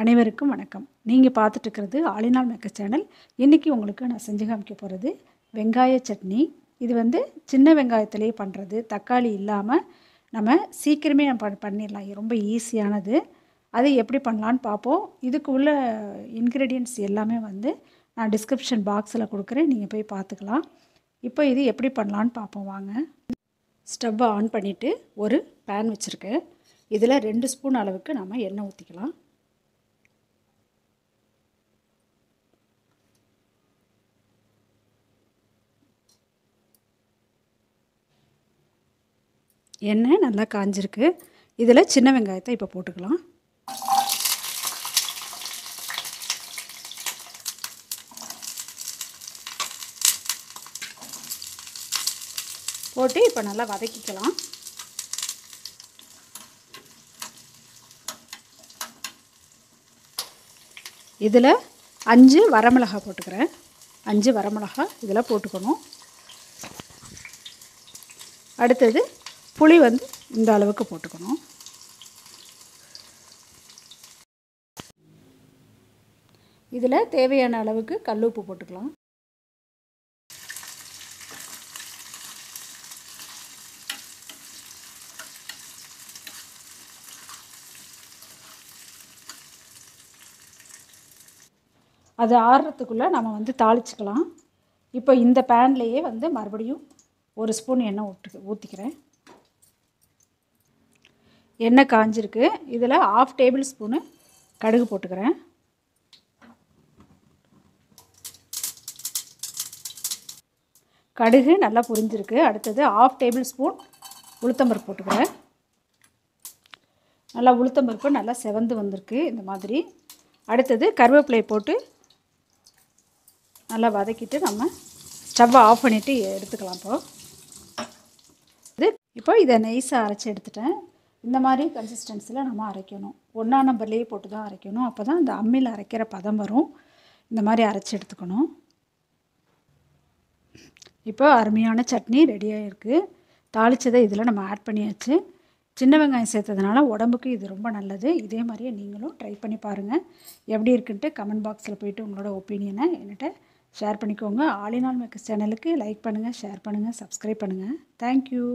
அனைவருக்கும் வணக்கம். நீங்கள் பார்த்துட்டு இருக்கிறது ஆலினால் மேக்கர் சேனல். இன்றைக்கி உங்களுக்கு நான் செஞ்சு காமிக்க போகிறது வெங்காய சட்னி. இது சின்ன வெங்காயத்திலேயே பண்ணுறது, தக்காளி இல்லாமல் நம்ம சீக்கிரமே பண்ணிடலாம். ரொம்ப ஈஸியானது. அது எப்படி பண்ணலான்னு பார்ப்போம். இதுக்கு உள்ள இன்க்ரீடியன்ட்ஸ் எல்லாமே நான் டிஸ்கிரிப்ஷன் பாக்ஸில் கொடுக்குறேன், நீங்கள் போய் பார்த்துக்கலாம். இப்போ இது எப்படி பண்ணலான்னு பார்ப்போம் வாங்க. ஸ்டவ்வை ஆன் பண்ணிவிட்டு ஒரு பேன் வச்சுருக்கேன். இதில் 2 ஸ்பூன் அளவுக்கு நம்ம எண்ணெய் ஊற்றிக்கலாம். எண்ணெய் நல்லா காஞ்சிருக்கு. இதில் சின்ன வெங்காயத்தை இப்போ போட்டுக்கலாம். போட்டு இப்போ நல்லா வதக்கிக்கலாம். இதில் 5 வரமிளகாய் போட்டுக்கிறேன். 5 வரமிளகாய் இதில் போட்டுக்கணும். அடுத்தது புளி இந்த அளவுக்கு போட்டுக்கணும். இதில் தேவையான அளவுக்கு கல் உப்பு போட்டுக்கலாம். அது ஆறுறதுக்குள்ளே நம்ம தாளிச்சுக்கலாம். இப்போ இந்த பேன்லேயே மறுபடியும் 1 ஸ்பூன் எண்ணெய் ஊற்றிக்கிறேன். எண்ணெய் காஞ்சிருக்கு. இதில் 1/2 டேபிள் ஸ்பூனு கடுகு போட்டுக்கிறேன். கடுகு நல்லா பொரிஞ்சிருக்கு. அடுத்தது 1/2 டேபிள் ஸ்பூன் உளுத்தம்பருப்பு போட்டுக்கிறேன். நல்லா உளுத்தம்பருப்பு நல்லா செவந்து வந்திருக்கு இந்த மாதிரி. அடுத்தது கருவேப்பிலையை போட்டு நல்லா வதக்கிட்டு நம்ம ஸ்டவ்வை ஆஃப் பண்ணிவிட்டு எடுத்துக்கலாம். இப்போ இதை நைஸாக அரைச்சி எடுத்துட்டேன். இந்த மாதிரி கன்சிஸ்டன்சியில் நம்ம அரைக்கணும். 1ஆம் நம்பர்லேயே போட்டு தான் அரைக்கணும். அப்போ தான் இந்த அம்மியில் அரைக்கிற பதம் வரும். இந்த மாதிரி அரைச்சி எடுத்துக்கணும். இப்போ அருமையான சட்னி ரெடியாக இருக்குது. தாளித்ததை இதில் நம்ம ஆட் பண்ணியாச்சு. சின்ன வெங்காயம் சேர்த்ததுனால உடம்புக்கு இது ரொம்ப நல்லது. இதே மாதிரியே நீங்களும் ட்ரை பண்ணி பாருங்கள். எப்படி இருக்குன்ட்டு கமெண்ட் பாக்ஸில் போய்ட்டு உங்களோட ஒப்பீனியனை என்கிட்ட ஷேர் பண்ணிக்கோங்க. ஆலினால் மேக்கர் சேனலுக்கு லைக் பண்ணுங்கள், ஷேர் பண்ணுங்கள், சப்ஸ்கிரைப் பண்ணுங்கள். தேங்க்யூ.